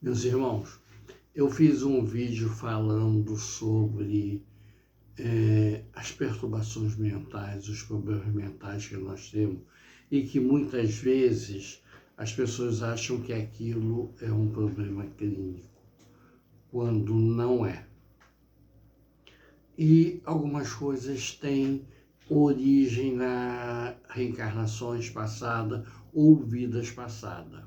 Meus irmãos, eu fiz um vídeo falando sobre as perturbações mentais, os problemas mentais que nós temos e que muitas vezes as pessoas acham que aquilo é um problema clínico, quando não é. E algumas coisas têm origem na reencarnações passadas ou vidas passadas,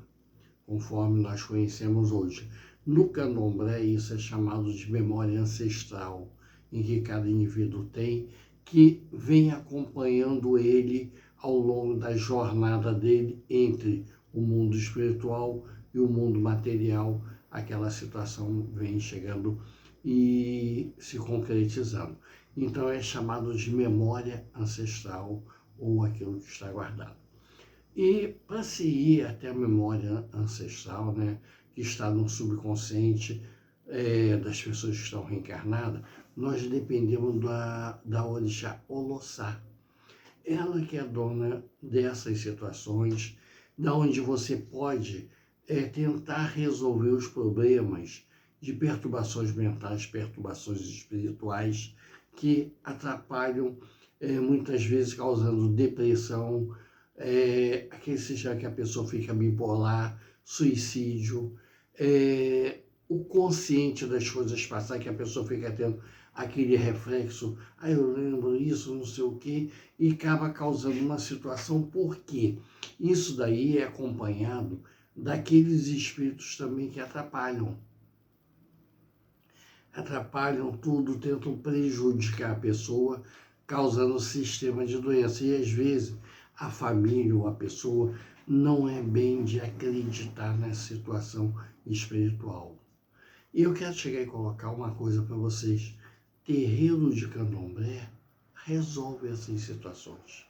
conforme nós conhecemos hoje. No candomblé, isso é chamado de memória ancestral, em que cada indivíduo tem, que vem acompanhando ele ao longo da jornada dele entre o mundo espiritual e o mundo material. Aquela situação vem chegando e se concretizando. Então é chamado de memória ancestral ou aquilo que está guardado. E para se ir até a memória ancestral, né, que está no subconsciente das pessoas que estão reencarnadas, nós dependemos da orixá Olossá. Ela que é dona dessas situações, da onde você pode tentar resolver os problemas de perturbações mentais, perturbações espirituais, que atrapalham, muitas vezes causando depressão, seja que a pessoa fica bipolar, suicídio, o consciente das coisas passadas, que a pessoa fica tendo aquele reflexo, eu lembro isso, não sei o quê, e acaba causando uma situação, porque isso daí é acompanhado daqueles espíritos também que atrapalham tudo, tentam prejudicar a pessoa, causando um sistema de doença. E às vezes a família ou a pessoa não é bem de acreditar nessa situação espiritual. E eu quero chegar e colocar uma coisa para vocês. Terreiro de candomblé resolve essas situações.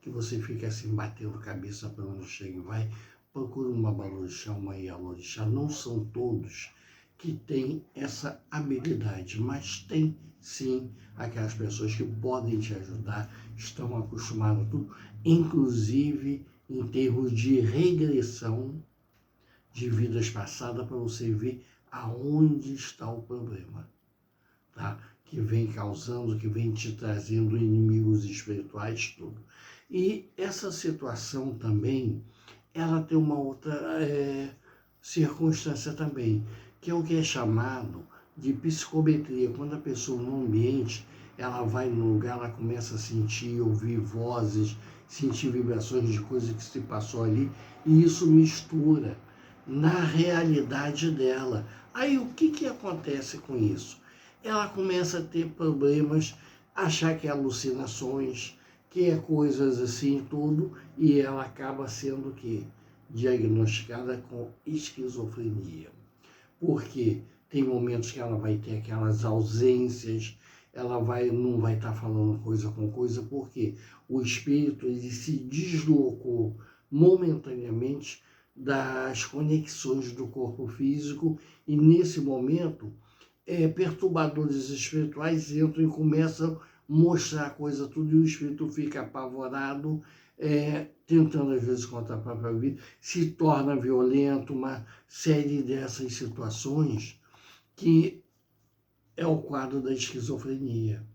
Que você fica assim, batendo cabeça para onde chega e vai, procura uma balorixá, uma ialorixá. Não são todos que têm essa habilidade, mas tem sim aquelas pessoas que podem te ajudar, estão acostumadas a tudo, inclusive em termos de regressão de vidas passadas, para você ver aonde está o problema, tá? Que vem causando, que vem te trazendo inimigos espirituais, tudo. E essa situação também, ela tem uma outra circunstância também, que é o que é chamado de psicometria. Quando a pessoa no ambiente, ela vai no lugar, ela começa a sentir, ouvir vozes, sentir vibrações de coisa que se passou ali, e isso mistura na realidade dela. Aí o que acontece com isso? Ela começa a ter problemas, achar que é alucinações, que é coisas assim, tudo, e ela acaba sendo que diagnosticada com esquizofrenia. Porque tem momentos que ela vai ter aquelas ausências, ela não vai estar falando coisa com coisa, porque o espírito ele se deslocou momentaneamente das conexões do corpo físico, e nesse momento perturbadores espirituais entram e começam a mostrar a coisa tudo, e o espírito fica apavorado, tentando às vezes contra a própria vida, se torna violento, uma série dessas situações que é o quadro da esquizofrenia.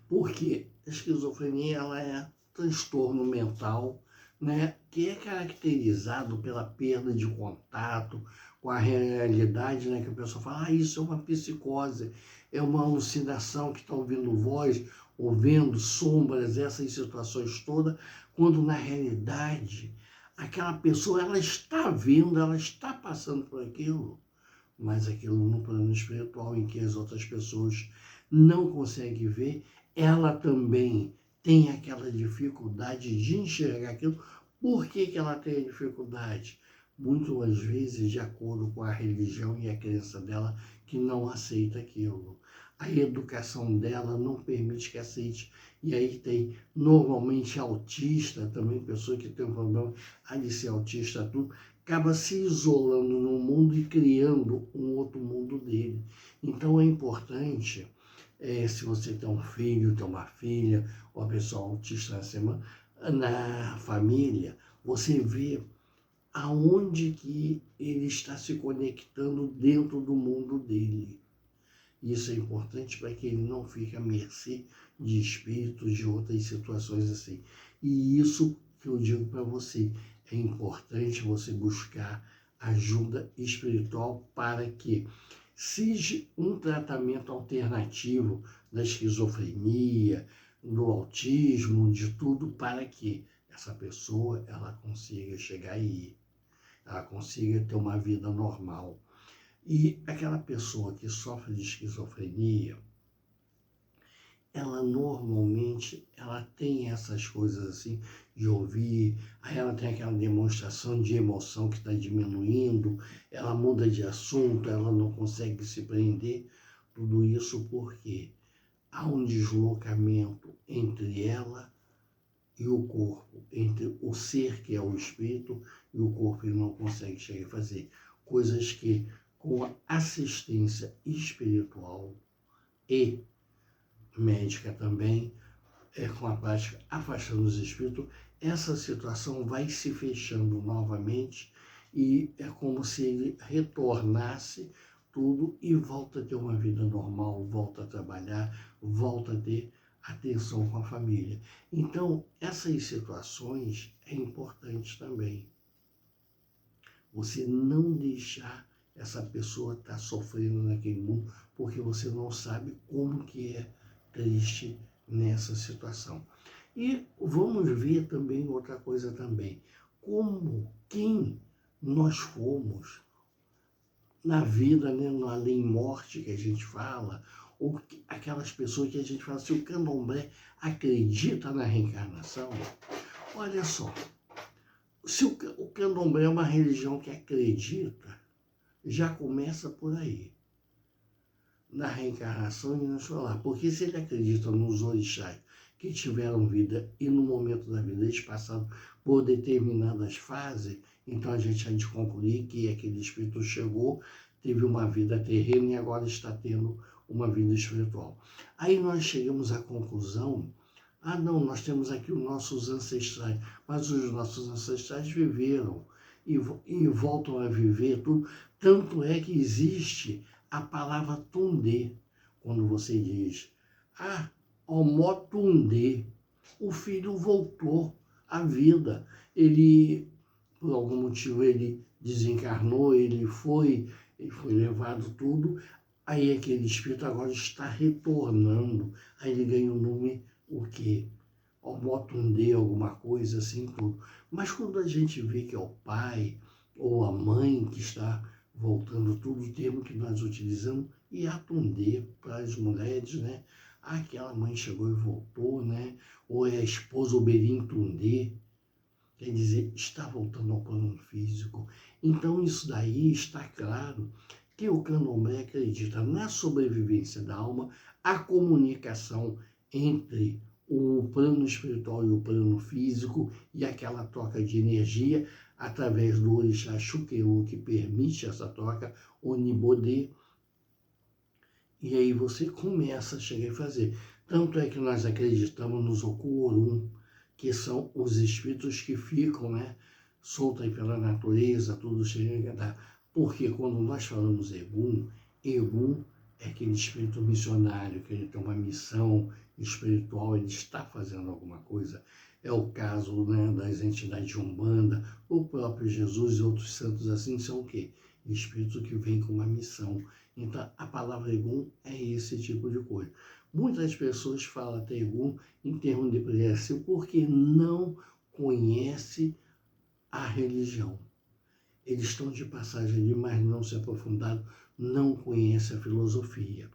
Porque a esquizofrenia ela é transtorno mental, né, que é caracterizado pela perda de contato com a realidade, né, que a pessoa fala, isso é uma psicose, é uma alucinação, que está ouvindo voz, ouvindo sombras, essas situações todas, quando na realidade aquela pessoa ela está vendo, ela está passando por aquilo, mas aquilo no plano espiritual, em que as outras pessoas não conseguem ver, ela também tem aquela dificuldade de enxergar aquilo. Por que ela tem a dificuldade? Muitas vezes de acordo com a religião e a crença dela, que não aceita aquilo. A educação dela não permite que aceite. E aí tem normalmente autista também, pessoa que tem um problema de ser autista, tudo, acaba se isolando no mundo e criando um outro mundo dele. Então é importante, se você tem um filho, tem uma filha, ou uma pessoa autista na família, você vê aonde que ele está se conectando dentro do mundo dele. Isso é importante para que ele não fique à mercê de espíritos, de outras situações assim. E isso que eu digo para você, é importante você buscar ajuda espiritual para que seja um tratamento alternativo da esquizofrenia, do autismo, de tudo, para que essa pessoa ela consiga chegar aí, ela consiga ter uma vida normal. E aquela pessoa que sofre de esquizofrenia, ela normalmente ela tem essas coisas assim de ouvir, aí ela tem aquela demonstração de emoção que está diminuindo, ela muda de assunto, ela não consegue se prender. Tudo isso porque há um deslocamento entre ela e o corpo, entre o ser que é o espírito e o corpo. Ele não consegue chegar a fazer coisas que, com a assistência espiritual e médica também, com a prática afastando os espíritos, essa situação vai se fechando novamente e é como se ele retornasse tudo e volta a ter uma vida normal, volta a trabalhar, volta a ter atenção com a família. Então, essas situações é importante também. Você não deixar essa pessoa estar sofrendo naquele mundo, porque você não sabe como que é triste nessa situação. E vamos ver também outra coisa também, como quem nós fomos na vida, né, na além-morte que a gente fala, ou aquelas pessoas que a gente fala, se o candomblé acredita na reencarnação, olha só, se o candomblé é uma religião que acredita, já começa por aí, na reencarnação e no solar. Porque se ele acredita nos orixás que tiveram vida e no momento da vida eles passaram por determinadas fases, então a gente há de concluir que aquele espírito chegou, teve uma vida terrena e agora está tendo uma vida espiritual. Aí nós chegamos à conclusão, não, nós temos aqui os nossos ancestrais, mas os nossos ancestrais viveram e voltam a viver tudo. Tanto é que existe a palavra Tundê, quando você diz, Omó Tundê, o filho voltou à vida. Ele, por algum motivo, ele desencarnou, ele foi levado tudo, aí aquele espírito agora está retornando, aí ele ganha o nome, o quê? Omó Tundê, alguma coisa assim, tudo. Mas quando a gente vê que é o pai ou a mãe que está voltando, tudo o termo que nós utilizamos, e atender para as mulheres, né? Aquela mãe chegou e voltou, né? Ou é a esposa Obelim Tundê, quer dizer, está voltando ao plano físico. Então isso daí está claro que o candomblé acredita na sobrevivência da alma, a comunicação entre o plano espiritual e o plano físico e aquela troca de energia através do orixá Xuqueú, que permite essa troca, Onibodê. E aí você começa a chegar a fazer. Tanto é que nós acreditamos nos Okuorum, que são os espíritos que ficam, né, soltos aí pela natureza, tudo chega a dar. Porque quando nós falamos Egum, Egum é aquele espírito missionário, que ele tem uma missão espiritual, ele está fazendo alguma coisa. É o caso, né, das entidades de Umbanda, o próprio Jesus e outros santos assim são o quê? Espíritos que vêm com uma missão. Então, a palavra Egum é esse tipo de coisa. Muitas pessoas falam até Egum em termos de pregação porque não conhece a religião. Eles estão de passagem ali, mas não se aprofundaram, não conhecem a filosofia.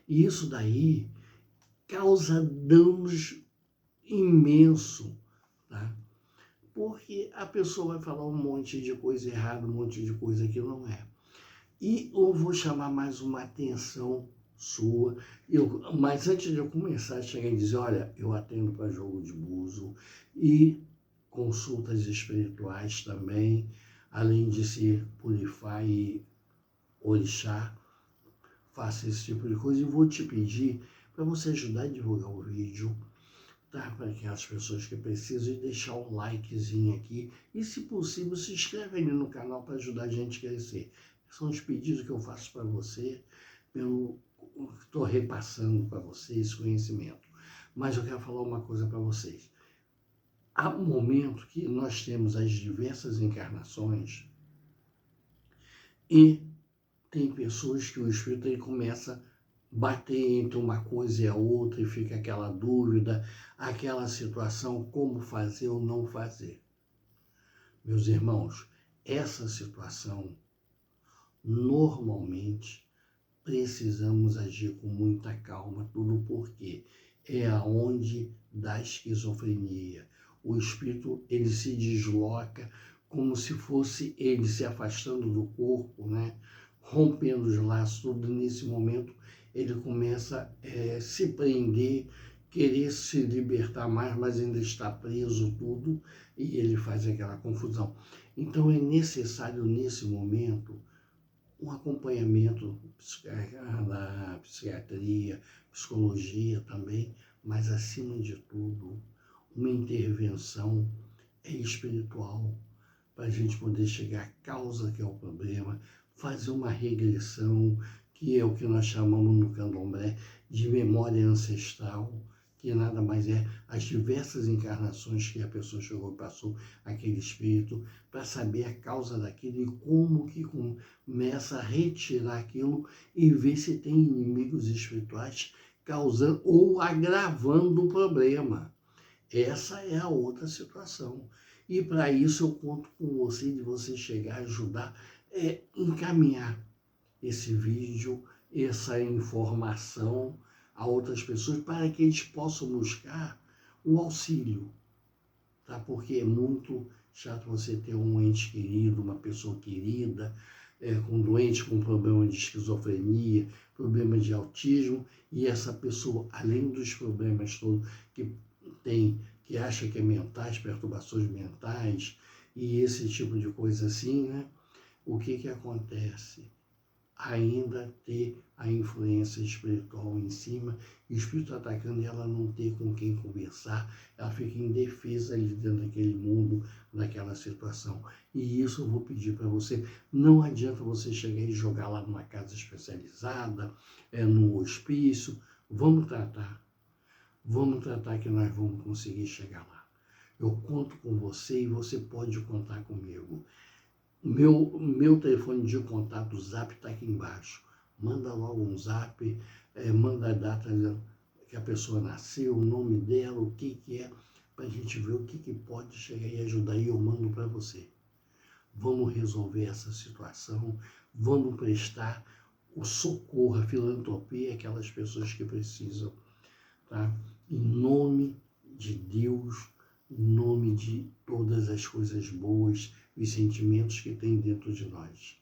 E isso daí causa danos imensos, tá? Porque a pessoa vai falar um monte de coisa errada, um monte de coisa que não é. E eu vou chamar mais uma atenção sua. Mas antes de eu começar a chegar e dizer, olha, eu atendo para jogo de búzio e consultas espirituais também, além de ser Purify e Orixá, faça esse tipo de coisa. E vou te pedir para você ajudar a divulgar o vídeo, tá? Para aquelas pessoas que precisam, e deixar um likezinho aqui. E, se possível, se inscreve ali no canal para ajudar a gente a crescer. São os pedidos que eu faço para você, pelo que estou repassando para você esse conhecimento. Mas eu quero falar uma coisa para vocês. Há um momento que nós temos as diversas encarnações e tem pessoas que o espírito aí começa a bater entre uma coisa e a outra e fica aquela dúvida, aquela situação, como fazer ou não fazer. Meus irmãos, essa situação, normalmente, precisamos agir com muita calma, tudo porque é aonde dá esquizofrenia. O espírito, ele se desloca como se fosse ele se afastando do corpo, né? Rompendo os laços, tudo nesse momento ele começa a se prender, querer se libertar mais, mas ainda está preso tudo, e ele faz aquela confusão. Então é necessário nesse momento um acompanhamento da psiquiatria, psicologia também, mas acima de tudo, uma intervenção espiritual para a gente poder chegar à causa que é o problema, fazer uma regressão, que é o que nós chamamos no candomblé de memória ancestral, que nada mais é as diversas encarnações que a pessoa chegou e passou aquele espírito, para saber a causa daquilo e como que começa a retirar aquilo e ver se tem inimigos espirituais causando ou agravando o problema. Essa é a outra situação. E para isso eu conto com você, de você chegar a ajudar, encaminhar esse vídeo, essa informação a outras pessoas, para que eles possam buscar um auxílio, tá? Porque é muito chato você ter um ente querido, uma pessoa querida, com doente com problema de esquizofrenia, problema de autismo, e essa pessoa, além dos problemas todos que tem, que acha que é mentais, perturbações mentais, e esse tipo de coisa assim, né? O que acontece? Ainda ter a influência espiritual em cima, e o espírito atacando, e ela não ter com quem conversar, ela fica indefesa ali dentro daquele mundo, naquela situação. E isso eu vou pedir para você, não adianta você chegar e jogar lá numa casa especializada, num hospício, vamos tratar que nós vamos conseguir chegar lá. Eu conto com você e você pode contar comigo. Meu telefone de contato, o zap está aqui embaixo. Manda logo um zap, manda a data que a pessoa nasceu, o nome dela, o que é, para a gente ver o que pode chegar e ajudar, e eu mando para você. Vamos resolver essa situação, vamos prestar o socorro, a filantropia àquelas pessoas que precisam, tá? Em nome de Deus, em nome de todas as coisas boas e sentimentos que tem dentro de nós.